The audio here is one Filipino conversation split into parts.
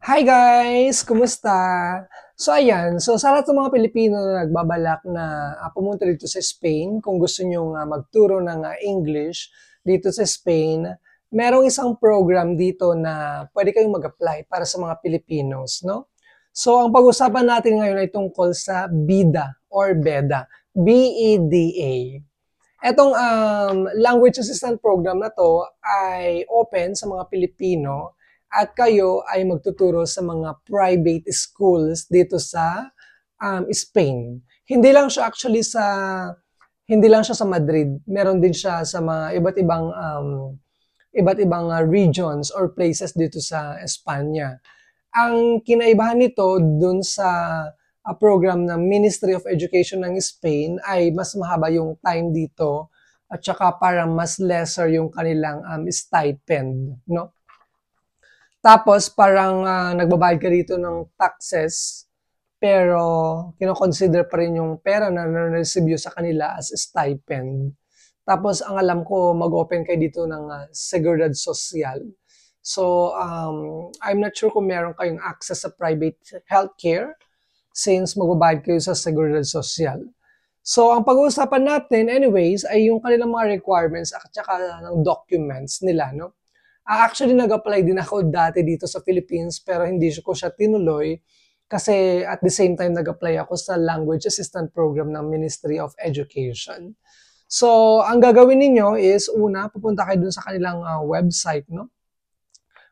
Hi guys! Kumusta? So sa lahat ng mga Pilipino na nagbabalak na pumunta dito sa Spain, kung gusto nyo magturo ng English dito sa Spain, merong isang program dito na pwede kayong mag-apply para sa mga Pilipinos, no? So ang pag-usapan natin ngayon ay tungkol sa BIDA or BEDA, B-E-D-A. Etong language assistant program na to ay open sa mga Pilipino at kayo ay magtuturo sa mga private schools dito sa Spain. Hindi lang siya sa Madrid. Meron din siya sa mga iba't ibang regions or places dito sa Espanya. Ang kinaibahan nito dun sa program ng Ministry of Education ng Spain ay mas mahaba yung time dito at saka parang mas lesser yung kanilang stipend, no? Tapos parang nagbabayad ka dito ng taxes pero kino-consider pa rin yung pera na na-receive sa kanila as stipend. Tapos ang alam ko mag-open kayo dito ng Seguridad Social. So I'm not sure kung meron kayong access sa private healthcare since magbabayad kayo sa Seguridad Social. So ang pag-uusapan natin anyways ay yung kanilang mga requirements at saka ng documents nila, no? Actually, nag-apply din ako dati dito sa Philippines pero hindi ko siya tinuloy kasi at the same time nag-apply ako sa language assistant program ng Ministry of Education. So, ang gagawin ninyo is una, pupunta kayo dun sa kanilang website, no?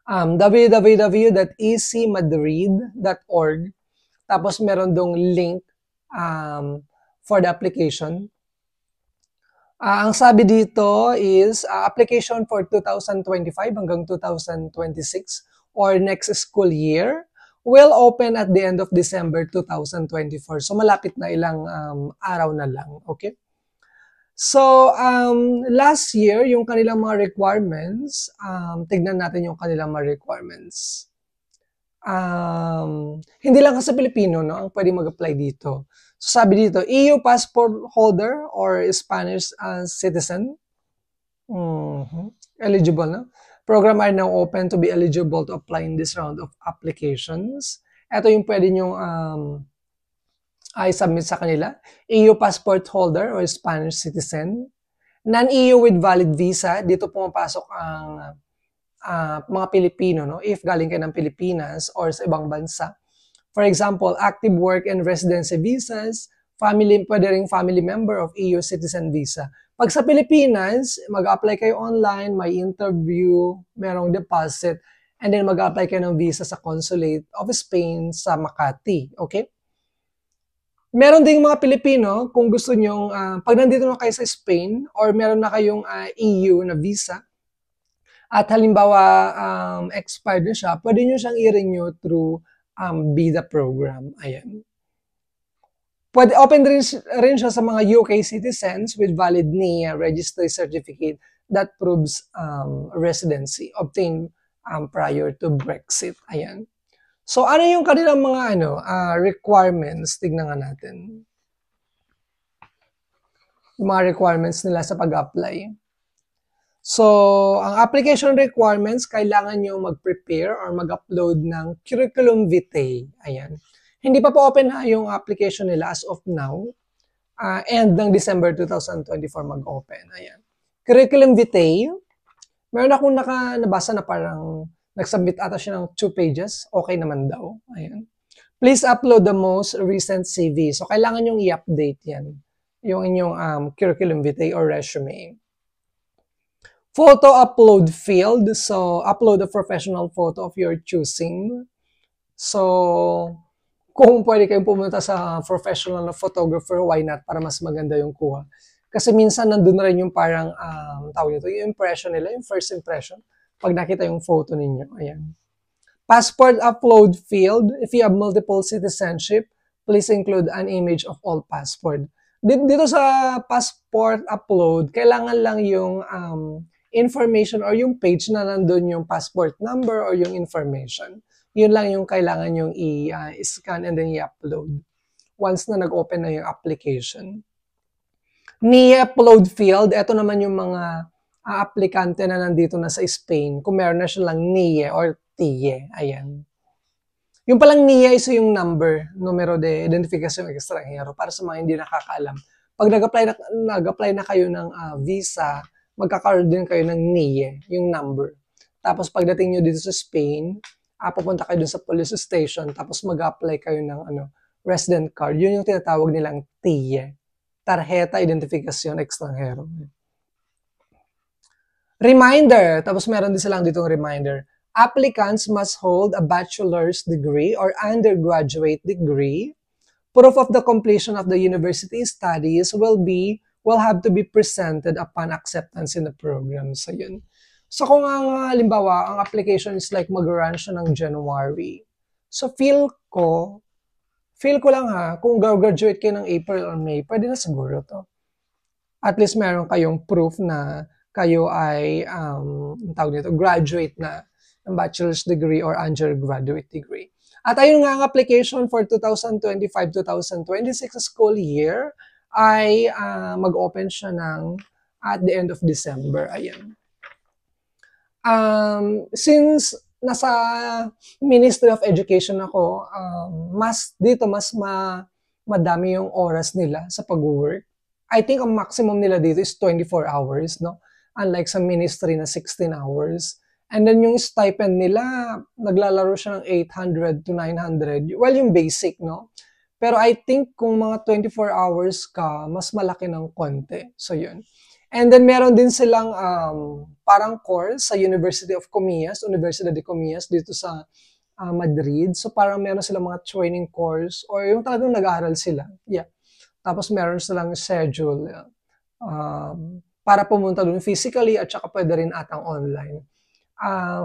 www.ecmadrid.org. Tapos meron dong link for the application. Ang sabi dito is application for 2025 hanggang 2026 or next school year will open at the end of December 2024. So malapit na ilang araw na lang, okay? So last year, yung kanilang mga requirements, tignan natin yung kanilang mga requirements. Hindi lang kasi Pilipino, no, ang pwede mag-apply dito. So sabi dito, EU passport holder or Spanish citizen. Eligible, no? Program are now open to be eligible to apply in this round of applications. Ito yung pwede nyong i-submit sa kanila. EU passport holder or Spanish citizen. Non-EU with valid visa. Dito pumapasok ang mga Pilipino, no? If galing kayo ng Pilipinas or sa ibang bansa. For example, active work and residency visas, pwede ring family member of EU citizen visa. Pag sa Pilipinas, mag-apply kayo online, may interview, merong deposit, and then mag-apply kayo ng visa sa Consulate of Spain sa Makati. Okay? Meron ding mga Pilipino, kung gusto nyong, pag nandito na kayo sa Spain, or meron na kayong EU na visa, at halimbawa expired na siya, pwede nyo siyang i-renew through BIDA program. Ayan. Pwede open rin siya sa mga UK citizens with valid NIA registry certificate that proves residency obtained prior to Brexit. Ayan. So ano yung kanilang mga requirements? Tignan nga natin. Yung mga requirements nila sa pag-apply. So, ang application requirements, kailangan nyo mag-prepare or mag-upload ng curriculum vitae. Ayan. Hindi pa po open yung application nila as of now. End ng December 2024 mag-open. Ayan. Curriculum vitae. Meron akong nabasa na parang nag-submit ata siya ng 2 pages. Okay naman daw. Ayan. Please upload the most recent CV. So, kailangan yung i-update yan. Yung inyong curriculum vitae or resume. Photo upload field. So, upload a professional photo of your choosing. So, kung pwede kayong pumunta sa professional na photographer, why not? Para mas maganda yung kuha. Kasi minsan nandun na rin yung parang, tawag nito, yung impression nila, yung first impression, pag nakita yung photo ninyo. Ayan. Passport upload field. If you have multiple citizenship, please include an image of all passport. Dito sa passport upload, kailangan lang yung information or yung page na nandun yung passport number or yung information. Yun lang yung kailangan yung i-scan and then i-upload once na nag-open na yung application. NIE upload field, ito naman yung mga aplikante na nandito na sa Spain. Kung meron na silang NIE or TIE. Ayan. Yung palang NIA is yung number, numero de identificación extranjero, para sa mga hindi nakakaalam. Pag nag-apply na kayo ng visa, magkakaroon din kayo ng NIE, yung number. Tapos pagdating nyo dito sa Spain, pupunta kayo dun sa police station, tapos mag-apply kayo ng resident card. Yun yung tinatawag nilang TIE, Tarjeta Identificación Extranjero. Reminder, tapos meron din silang ditong reminder. Applicants must hold a bachelor's degree or undergraduate degree. Proof of the completion of the university studies will have to be presented upon acceptance in the program. So yun. So kung halimbawa, ang application is like mag-run siya ng January. So feel ko lang kung graduate kayo ng April or May, pwede na siguro to. At least meron kayong proof na kayo ay graduate na ng bachelor's degree or undergraduate degree. At ayun nga ang application for 2025-2026 school year ay mag-open siya at the end of December. Ayan. Since nasa Ministry of Education ako, mas madami yung oras nila sa pag-work. I think ang maximum nila dito is 24 hours, no? Unlike sa ministry na 16 hours. And then yung stipend nila, naglalaro siya ng 800 to 900. Well, yung basic, no? Pero I think kung mga 24 hours ka, mas malaki ng konti. So, yun. And then meron din silang parang course sa University de Comillas dito sa Madrid. So, parang meron silang mga training course or yung talagang nag-aaral sila. Yeah. Tapos meron silang schedule para pumunta dun physically at saka pwede rin atang online.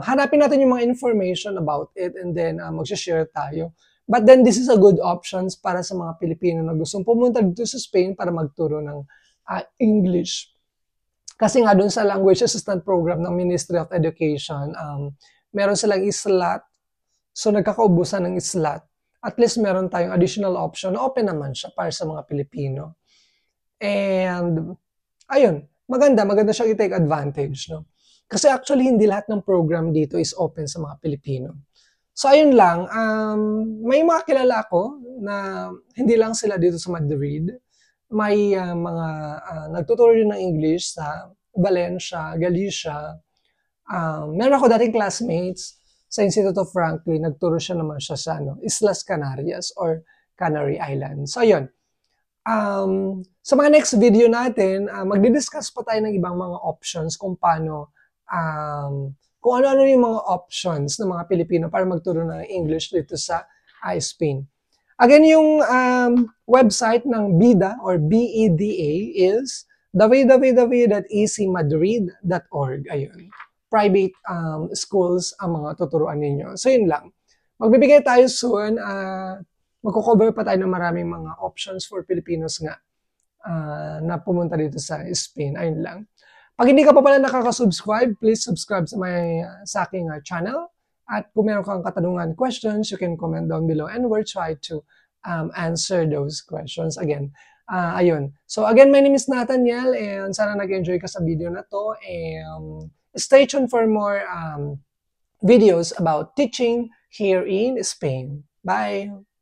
Hanapin natin yung mga information about it and then mag-share tayo. But then this is a good options para sa mga Pilipino na gustong pumunta dito sa Spain para magturo ng English. Kasi nga dun sa Language Assistant Program ng Ministry of Education, meron silang slot. So nagkakaubusan ng slot. At least meron tayong additional option na open naman siya para sa mga Pilipino. And ayun, maganda siya i-take advantage, no? Kasi actually, hindi lahat ng program dito is open sa mga Pilipino. So, ayun lang. May mga kilala ko na hindi lang sila dito sa Madrid. May mga nagtuturo din ng English sa Valencia, Galicia. Meron ako dating classmates sa Institute of Franklin. Nagturo siya naman siya sa Islas Canarias or Canary Islands. So, ayun. Sa mga next video natin, magdi-discuss pa tayo ng ibang mga options kung paano kung ano-ano yung mga options ng mga Pilipino para magturo ng English dito sa Spain. Again, yung website ng BIDA or BEDA is www.ecmadrid.org. Ayun. Private schools ang mga tuturuan ninyo. So, yun lang. Magbibigay tayo soon. Magko-cover pa tayo ng maraming mga options for Filipinos nga na pumunta dito sa Spain. Ayun lang. Pag hindi ka pa pala nakaka-subscribe, please subscribe sa aking channel. At kung meron kang katanungan, questions, you can comment down below and we'll try to answer those questions again. Ayun. So again, my name is Nathaniel and sana nag-enjoy ka sa video na to. And stay tuned for more videos about teaching here in Spain. Bye!